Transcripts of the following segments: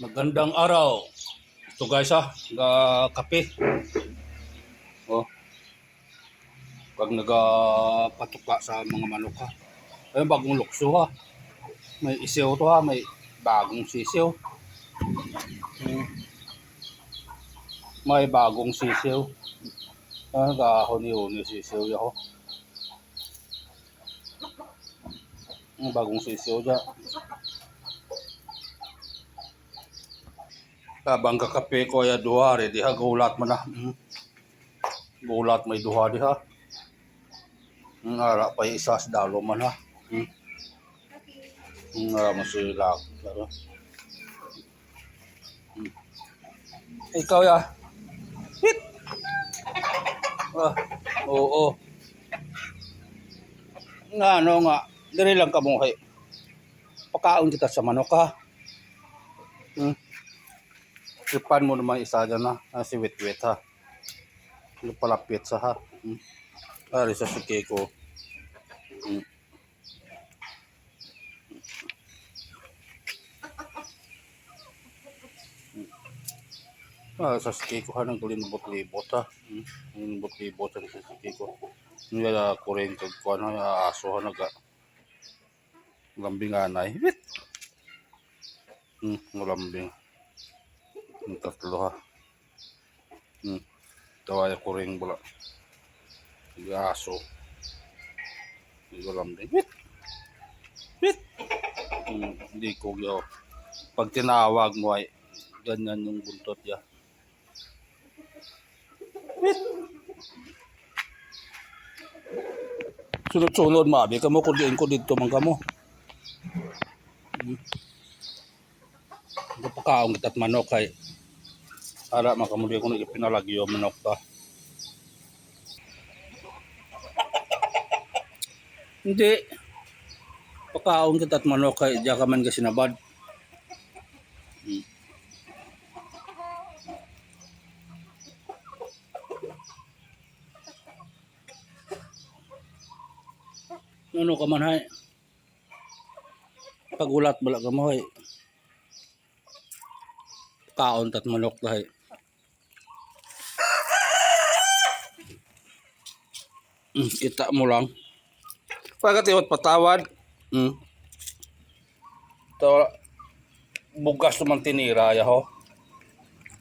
Magandang araw. Ito guys kape. Oh, pag nagapatuka sa mga manok ha. Ayun bagong lukso ha. May isiw to ha, may bagong sisiw. May bagong sisiw. Gahoni-honi sisiw ya ho. Bagong sisiw ja. Habang kakape ko ya duha ready ha gulat man na. Gulat may duha di ha. Ara pa isa sa dalo man ha. Masilak. Ikaw ya. Hit. Oo. Nga ano nga, diri lang kamuhay. Pakaon kita sa manok ha. Ipan mo naman isa dyan ha. Si Wit-Wit ha. Palapit sa ha. Ari sa suki ko. Sa suki ko ha, nagulibot-libot ha. Libot-libot sa suki ko. Nila kurin kag kuan ha, aso ha lambing anay. Wit. Lambing. Tatlo ha. Tawaya kuring bula. Aso. Lambing. Wit. Wit. Hindi ko yaw. Pag tinawag mo ay ganyan yung buntot ya. Wit. Sunod-sunod mabi ka mo kudiin ko dito man kamo. Pagkaon kita at manok kay para makamuli ko na ipinalagyo manok ta. Hindi. Pagkaon kita at manok kay diya ka man kasi nabad. Ano ka man hay? Pagulat bala ka mo hay. Kaon tat manok dahi. Kita mo lang. Pagkatiwat patawad. To bugas naman tinira ya ho.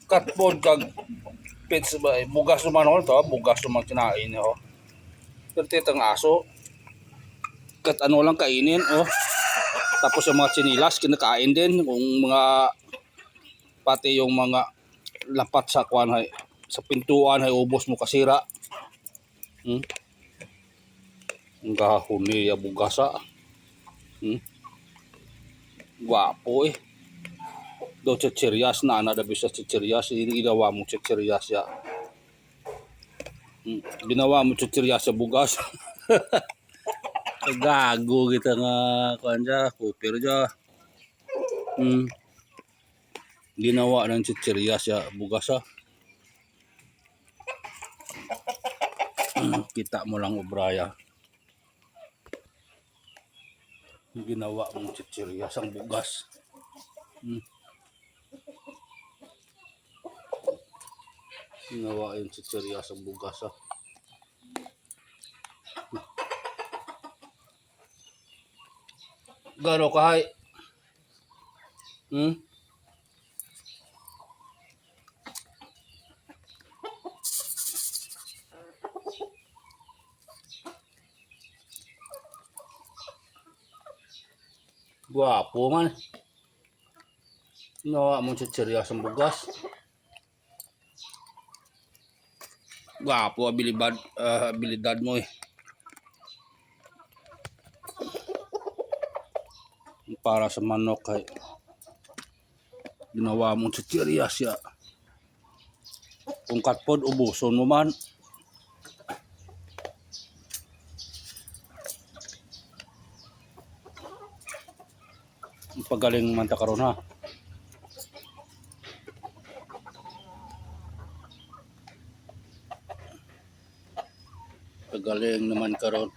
Katpod kag pits ba bugas naman ho to, bugas naman kinain ho. Pertitang aso. Kat ano lang kainin oh. Tapos yung mga chinilas kinakain din, kung mga pati yung mga lapat sa kuan hay sa pintuan hay ubos mo kasira. Ang gahuni ya bugasa. Guwapo eh. Do chichirias na dabi sa chichirias, ginawa mo chichirias ya. Ginawa mo chichirias sa bugas. Gago kita nga kuan ja, kupir ja. Ginawa ng chichirias ya bugas ha. Kita mo lang ubraya. Ginawa mong chichirias ang bugas. Ginawa yung chichirias ang bugas ha. Gano kahay? Guwapo man. Ginawa mong chichirias ang bugas. Guwapo abilidad mo eh. Para sa manok ay ginawa mong chichirias ya. Kung katpod ubuson mo man. Pagaling man ta karon ha. Pagaling naman karon.